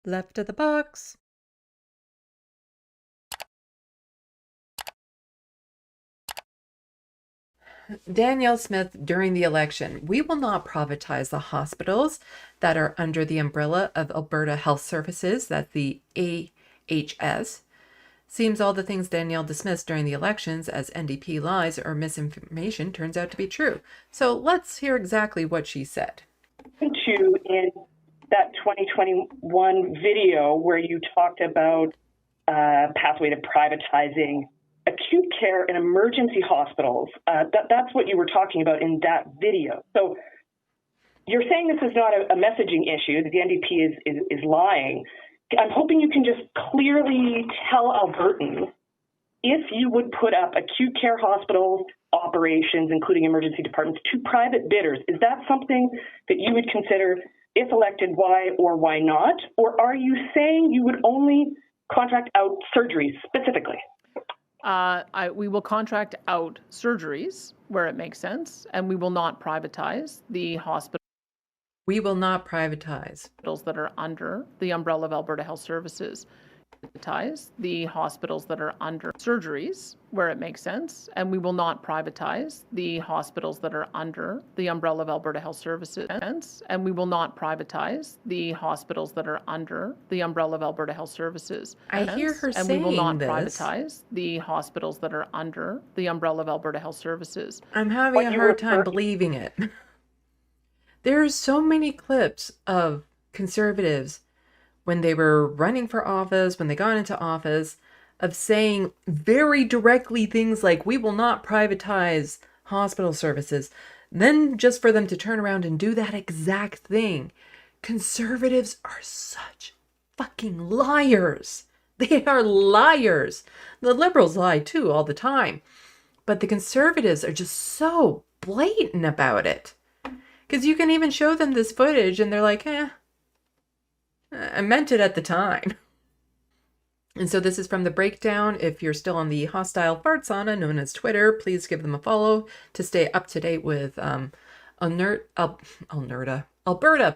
Left of the box. Danielle Smith during the election. We will not privatize the hospitals that are under the umbrella of Alberta Health Services, that's the AHS. Seems all the things Danielle dismissed during the elections as NDP lies or misinformation turns out to be true. So let's hear exactly what she said. To in that 2021 video where you talked about pathway to privatizing acute care and emergency hospitals. That's what you were talking about in that video. So you're saying this is not a messaging issue, that the NDP is lying. I'm hoping you can just clearly tell Albertans if you would put up acute care hospitals operations, including emergency departments, to private bidders. Is that something that you would consider, if elected, why or why not? Or are you saying you would only contract out surgeries specifically? We will contract out surgeries where it makes sense, and we will not privatize the hospitals. We will not privatize that are under the umbrella of Alberta Health Services. The hospitals that are under surgeries where it makes sense, and we will not privatize the hospitals that are under the umbrella of Alberta Health Services, and we will not privatize the hospitals that are under the umbrella of Alberta Health Services. I hear her and saying we will not this. privatize the hospitals that are under the umbrella of Alberta Health Services. I'm having a hard time believing it. There's so many clips of conservatives when they were running for office, when they got into office, of saying very directly things like, we will not privatize hospital services. Then just for them to turn around and do that exact thing. Conservatives are such fucking liars. They are liars. The liberals lie too all the time. But the conservatives are just so blatant about it. Because you can even show them this footage and they're like, I meant it at the time. And so this is from the breakdown. If you're still on the hostile fart sauna known as Twitter, please give them a follow to stay up to date with Alberta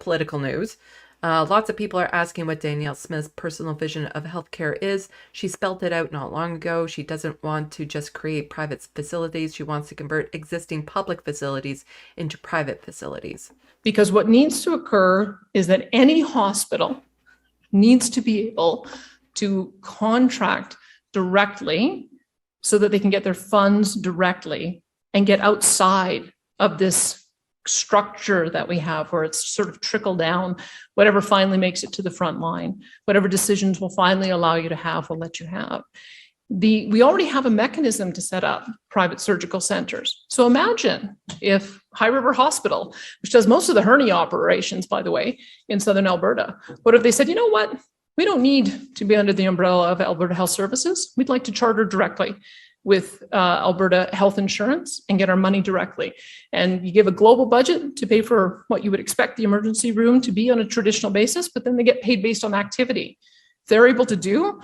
political news. Lots of people are asking what Danielle Smith's personal vision of healthcare is. She spelled it out not long ago. She doesn't want to just create private facilities. She wants to convert existing public facilities into private facilities. Because what needs to occur is that any hospital needs to be able to contract directly so that they can get their funds directly and get outside of this structure that we have where it's sort of trickle down. Whatever finally makes it to the front line, whatever decisions will finally allow you to have, will let you have. We already have a mechanism to set up private surgical centers. So imagine if High River Hospital, which does most of the hernia operations, by the way, in Southern Alberta, what if they said, you know what, we don't need to be under the umbrella of Alberta Health Services. We'd like to charter directly with Alberta Health Insurance and get our money directly. And you give a global budget to pay for what you would expect the emergency room to be on a traditional basis, but then they get paid based on activity. If they're able to do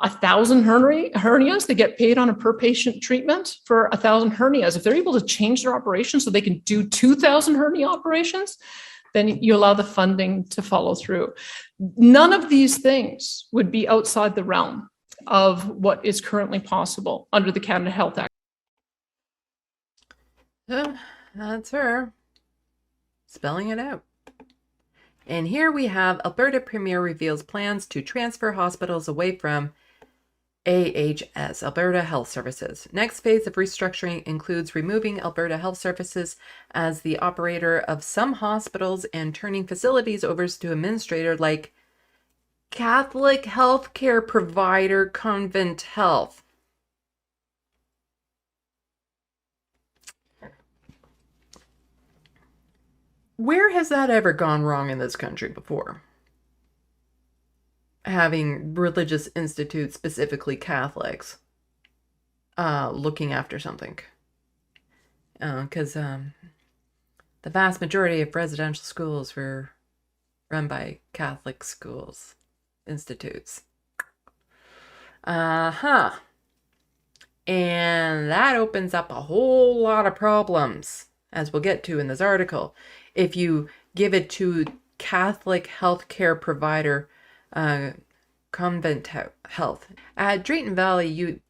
1,000 hernias, they get paid on a per patient treatment for 1,000 hernias. If they're able to change their operations so they can do 2,000 hernia operations, then you allow the funding to follow through. None of these things would be outside the realm of what is currently possible under the Canada Health Act. That's her spelling it out. And here we have Alberta Premier reveals plans to transfer hospitals away from AHS, Alberta Health Services. Next phase of restructuring includes removing Alberta Health Services as the operator of some hospitals and turning facilities over to administrator like Catholic healthcare provider Convent Health. Where has that ever gone wrong in this country before? Having religious institutes, specifically Catholics, looking after something. Because the vast majority of residential schools were run by Catholic schools, institutes. And that opens up a whole lot of problems, as we'll get to in this article. If you give it to Catholic healthcare provider Convent Health. At Drayton Valley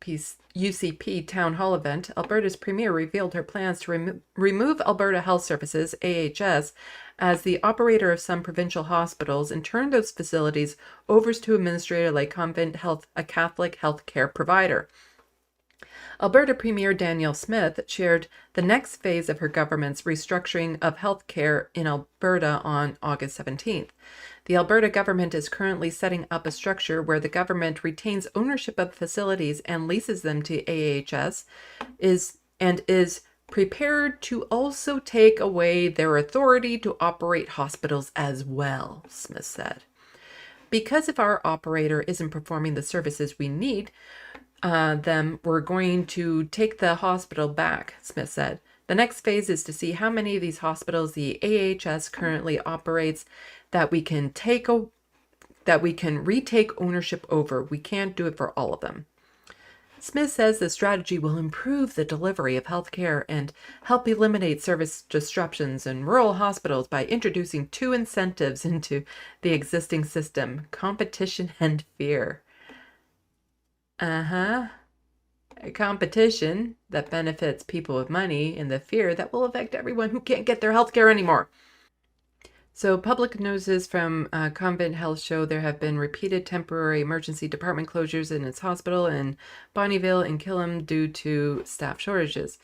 UCP Town Hall event, Alberta's Premier revealed her plans to remove Alberta Health Services, AHS, as the operator of some provincial hospitals and turn those facilities over to Administrator like Convent Health, a Catholic health care provider. Alberta Premier Danielle Smith shared the next phase of her government's restructuring of health care in Alberta on August 17th. The Alberta government is currently setting up a structure where the government retains ownership of facilities and leases them to AHS is prepared to also take away their authority to operate hospitals as well, Smith said. Because if our operator isn't performing the services we need, them, we're going to take the hospital back, Smith said. The next phase is to see how many of these hospitals the AHS currently operates that we can retake ownership over. We can't do it for all of them. Smith says the strategy will improve the delivery of health care and help eliminate service disruptions in rural hospitals by introducing two incentives into the existing system: competition and fear. A competition that benefits people with money, and the fear that will affect everyone who can't get their health care anymore. So public notices from Convent Health show there have been repeated temporary emergency department closures in its hospital in Bonnyville and Killam due to staff shortages.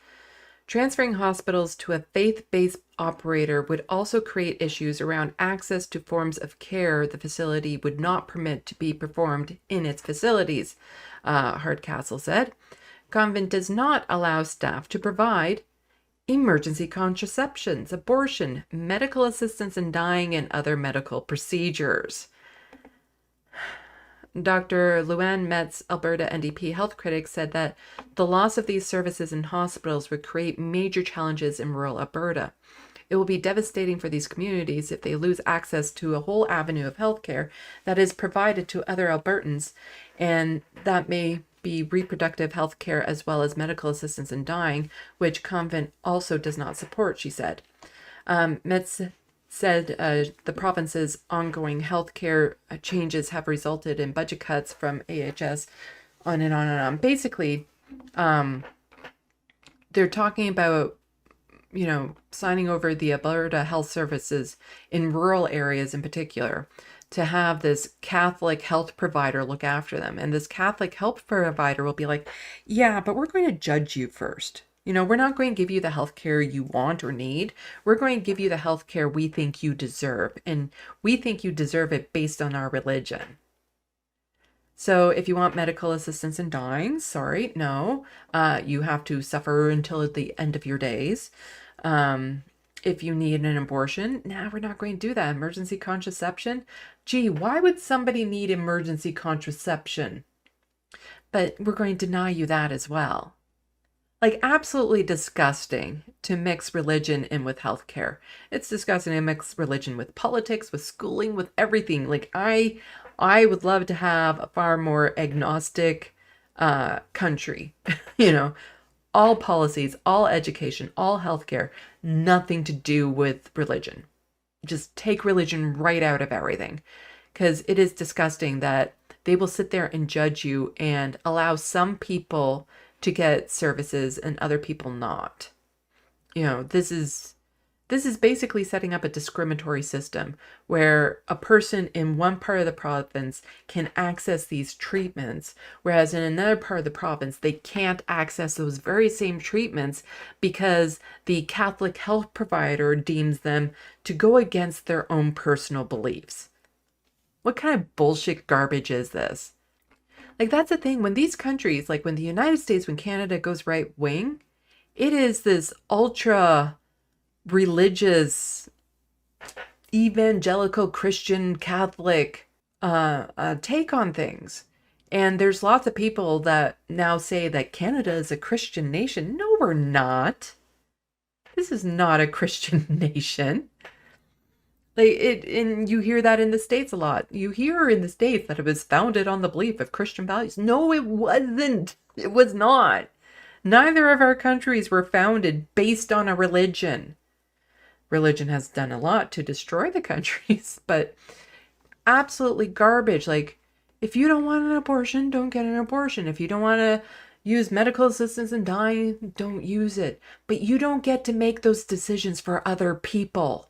Transferring hospitals to a faith-based operator would also create issues around access to forms of care the facility would not permit to be performed in its facilities, Hardcastle said. Convent does not allow staff to provide emergency contraceptions, abortion, medical assistance in dying, and other medical procedures. Dr. Luann Metz, Alberta NDP health critic, said that the loss of these services in hospitals would create major challenges in rural Alberta. It will be devastating for these communities if they lose access to a whole avenue of healthcare that is provided to other Albertans, and that may be reproductive health care as well as medical assistance in dying, which Convent also does not support, she said. Metz said the province's ongoing healthcare changes have resulted in budget cuts from AHS, on and on and on. Basically, they're talking about, signing over the Alberta Health Services in rural areas in particular to have this Catholic health provider look after them. And this Catholic health provider will be like, yeah, but we're going to judge you first. We're not going to give you the health care you want or need. We're going to give you the health care we think you deserve. And we think you deserve it based on our religion. So if you want medical assistance in dying, sorry, no. You have to suffer until the end of your days. If you need an abortion, we're not going to do that. Emergency contraception? Gee, why would somebody need emergency contraception? But we're going to deny you that as well. Like, absolutely disgusting to mix religion in with healthcare. It's disgusting to mix religion with politics, with schooling, with everything. Like, I would love to have a far more agnostic country. All policies, all education, all healthcare, nothing to do with religion. Just take religion right out of everything, because it is disgusting that they will sit there and judge you and allow some people to get services and other people not. This is basically setting up a discriminatory system where a person in one part of the province can access these treatments, whereas in another part of the province, they can't access those very same treatments because the Catholic health provider deems them to go against their own personal beliefs. What kind of bullshit garbage is this? Like, that's the thing. When these countries, like when the United States, when Canada goes right wing, it is this ultra religious, evangelical, Christian, Catholic take on things. And there's lots of people that now say that Canada is a Christian nation. No, we're not. This is not a Christian nation. And you hear that in the States a lot. You hear in the States that it was founded on the belief of Christian values. No, it wasn't. It was not. Neither of our countries were founded based on a religion. Religion has done a lot to destroy the countries, but absolutely garbage. Like, if you don't want an abortion, don't get an abortion. If you don't want to use medical assistance in dying, don't use it. But you don't get to make those decisions for other people.